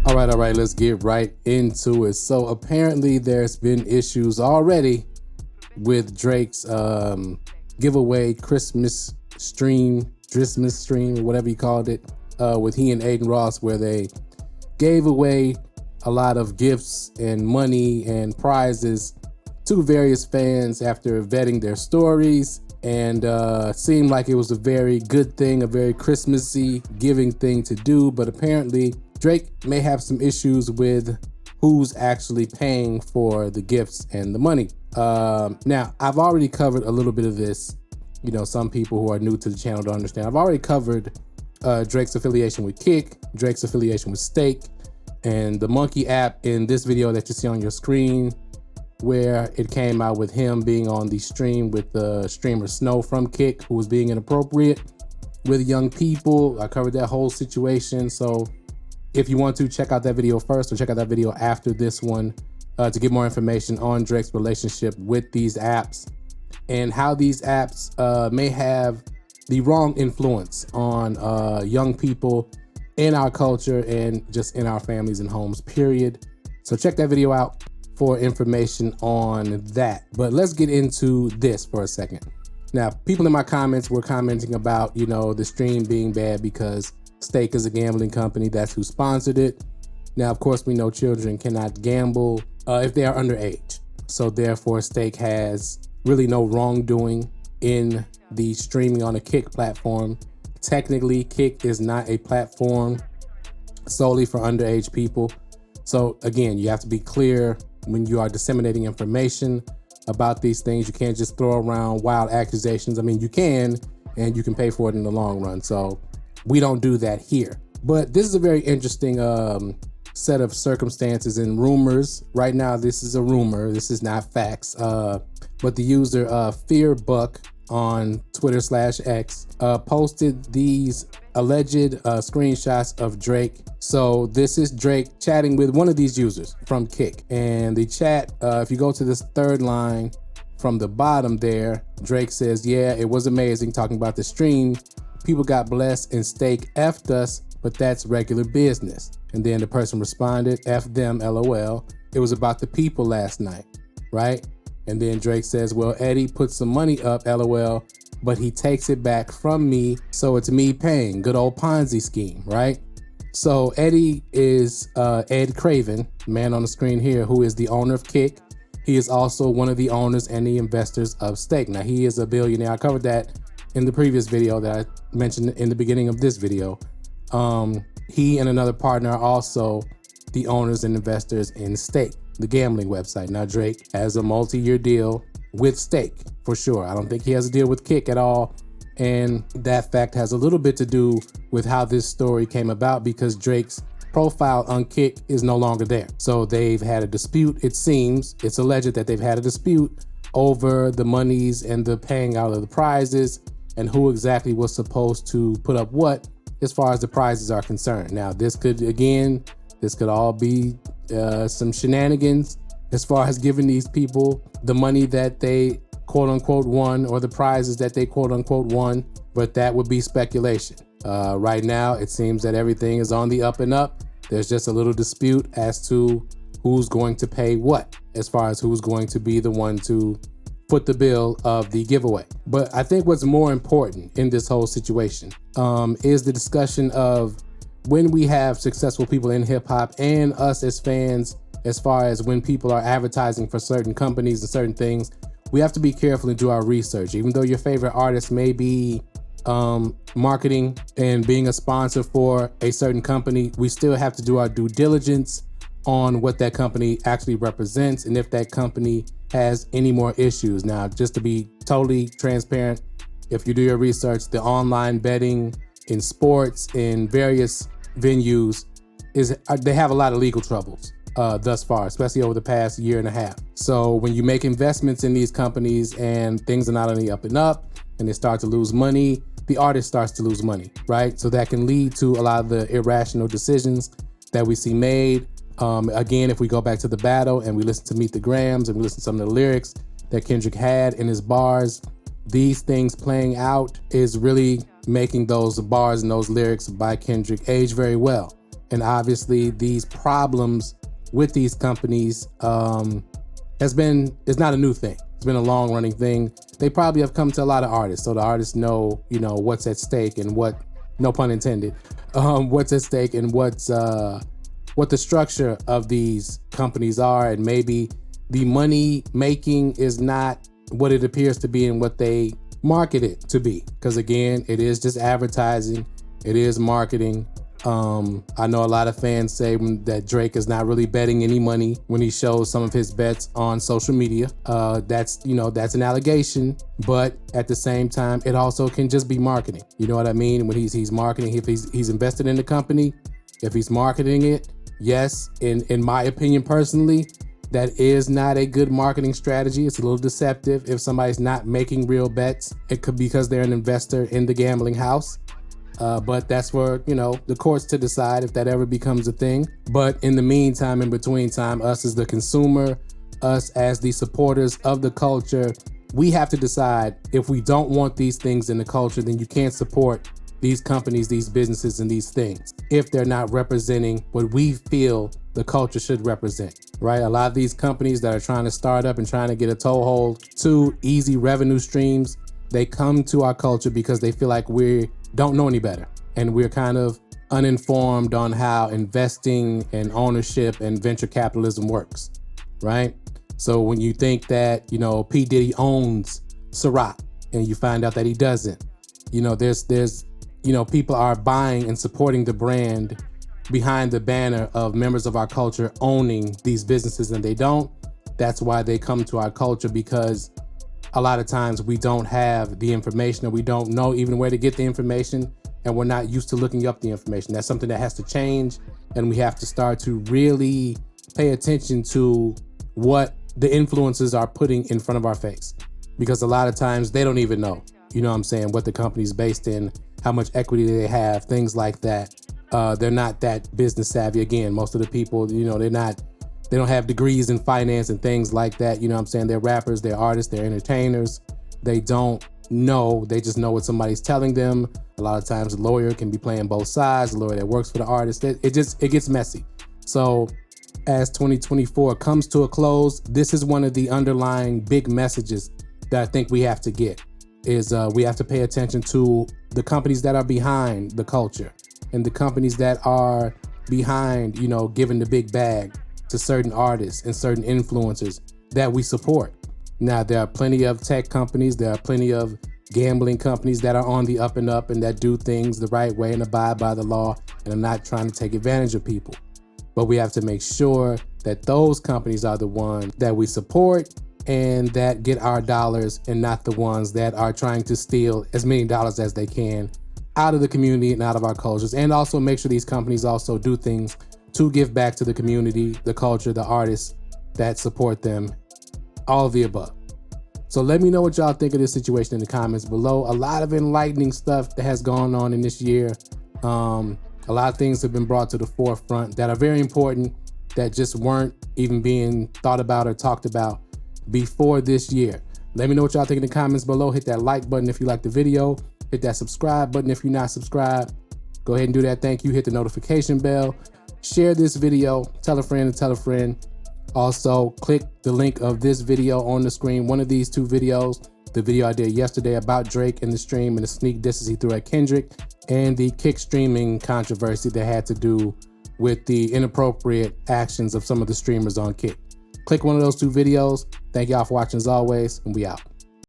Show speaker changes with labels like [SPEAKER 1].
[SPEAKER 1] All right, let's get right into it. So apparently there's been issues already with Drake's giveaway Christmas stream, whatever you called it, with he and Adin Ross, where they gave away a lot of gifts and money and prizes to various fans after vetting their stories, and seemed like it was a very good thing, a very Christmassy giving thing to do. But apparently Drake may have some issues with who's actually paying for the gifts and the money. Now, I've already covered a little bit of this. You know, some people who are new to the channel don't understand. I've already covered Drake's affiliation with Kick, Drake's affiliation with Stake, and the Monkey app in this video that you see on your screen, where it came out with him being on the stream with the streamer Snow from Kick, who was being inappropriate with young people. I covered that whole situation. So if you want to, check out that video first, or check out that video after this one to get more information on Drake's relationship with these apps and how these apps may have the wrong influence on young people in our culture and just in our families and homes, period. So check that video out for information on that. But let's get into this for a second. Now, people in my comments were commenting about, you know, the stream being bad because Stake is a gambling company. That's who sponsored it. Now, of course, we know children cannot gamble if they are underage. So therefore, Stake has really no wrongdoing in the streaming on a Kick platform. Technically, Kick is not a platform solely for underage people. So again, you have to be clear when you are disseminating information about these things. You can't just throw around wild accusations. I mean, you can, and you can pay for it in the long run. So we don't do that here. But this is a very interesting set of circumstances and rumors. Right now, this is a rumor. This is not facts. But the user FearBuck on Twitter/X posted these alleged screenshots of Drake. So this is Drake chatting with one of these users from Kick. And the chat, if you go to this third line from the bottom there, Drake says, "Yeah, it was amazing talking about the stream. People got blessed and Stake effed us, but that's regular business." And then the person responded, "F them, LOL. It was about the people last night," right? And then Drake says, "Well, Eddie put some money up, LOL, but he takes it back from me, so it's me paying. Good old Ponzi scheme," right? So Eddie is Ed Craven, man on the screen here, who is the owner of Kick. He is also one of the owners and the investors of Stake. Now, he is a billionaire. I covered that in the previous video that I mentioned in the beginning of this video. He and another partner are also the owners and investors in Stake, the gambling website. Now, Drake has a multi-year deal with Stake for sure. I don't think he has a deal with Kick at all. And that fact has a little bit to do with how this story came about, because Drake's profile on Kick is no longer there. So they've had a dispute, it seems. It's alleged that they've had a dispute over the monies and the paying out of the prizes and who exactly was supposed to put up what as far as the prizes are concerned. Now, this could all be some shenanigans as far as giving these people the money that they quote unquote won, or the prizes that they quote unquote won, but that would be speculation. Right now, it seems that everything is on the up and up. There's just a little dispute as to who's going to pay what, as far as who's going to be the one to foot the bill of the giveaway. But I think what's more important in this whole situation is the discussion of when we have successful people in hip hop and us as fans, as far as when people are advertising for certain companies and certain things, we have to be careful and do our research. Even though your favorite artist may be marketing and being a sponsor for a certain company, we still have to do our due diligence on what that company actually represents and if that company has any more issues. Now, just to be totally transparent, if you do your research, the online betting in sports in various venues they have a lot of legal troubles thus far, especially over the past year and a half. So when you make investments in these companies and things are not on the up and up and they start to lose money, the artist starts to lose money, right? So that can lead to a lot of the irrational decisions that we see made. Again, if we go back to the battle and we listen to Meet the Grams and we listen to some of the lyrics that Kendrick had in his bars, these things playing out is really making those bars and those lyrics by Kendrick age very well. And obviously these problems with these companies is not a new thing. It's been a long running thing. They probably have come to a lot of artists. So the artists know, what's at stake and what, no pun intended, what's at stake and what the structure of these companies are. And maybe the money making is not what it appears to be and what they market it to be. Because again, it is just advertising. It is marketing. I know a lot of fans say that Drake is not really betting any money when he shows some of his bets on social media. That's an allegation, but at the same time, it also can just be marketing. You know what I mean? When he's marketing, if he's invested in the company, if he's marketing it, yes, in my opinion personally, that is not a good marketing strategy. It's a little deceptive if somebody's not making real bets. It could be because they're an investor in the gambling house. But that's for, the courts to decide if that ever becomes a thing. But in the meantime, in between time, us as the consumer, us as the supporters of the culture, we have to decide if we don't want these things in the culture, then you can't support these companies, these businesses, and these things if they're not representing what we feel the culture should represent, right? A lot of these companies that are trying to start up and trying to get a toehold to easy revenue streams, they come to our culture because they feel like we don't know any better. And we're kind of uninformed on how investing and ownership and venture capitalism works, right? So when you think that, P. Diddy owns Ciroc and you find out that he doesn't, there's people are buying and supporting the brand behind the banner of members of our culture owning these businesses, and they don't. That's why they come to our culture, because a lot of times we don't have the information, or we don't know even where to get the information, and we're not used to looking up the information. That's something that has to change, and we have to start to really pay attention to what the influencers are putting in front of our face, because a lot of times they don't even know, what the company's based in, how much equity they have, things like that. They're not that business savvy. Again, most of the people, they don't have degrees in finance and things like that. They're rappers, they're artists, they're entertainers. They don't know, they just know what somebody's telling them. A lot of times the lawyer can be playing both sides, the lawyer that works for the artist. It gets messy. So as 2024 comes to a close, this is one of the underlying big messages that I think we have to get, is we have to pay attention to the companies that are behind the culture and the companies that are behind, giving the big bag to certain artists and certain influencers that we support. Now, there are plenty of tech companies, there are plenty of gambling companies that are on the up and up and that do things the right way and abide by the law and are not trying to take advantage of people. But we have to make sure that those companies are the ones that we support and that get our dollars, and not the ones that are trying to steal as many dollars as they can out of the community and out of our cultures. And also make sure these companies also do things to give back to the community, the culture, the artists that support them, all of the above. So let me know what y'all think of this situation in the comments below. A lot of enlightening stuff that has gone on in this year. A lot of things have been brought to the forefront that are very important, that just weren't even being thought about or talked about before this year. Let me know what y'all think in the comments below. Hit that like button if you like the video. Hit that subscribe button if you're not subscribed. Go ahead and do that. Thank you. Hit the notification bell. Share this video. Tell a friend and tell a friend. Also, click the link of this video on the screen. One of these two videos, the video I did yesterday about Drake and the stream and the sneak disses he threw at Kendrick, and the Kick streaming controversy that had to do with the inappropriate actions of some of the streamers on Kick. Click one of those two videos. Thank y'all for watching as always, and we out.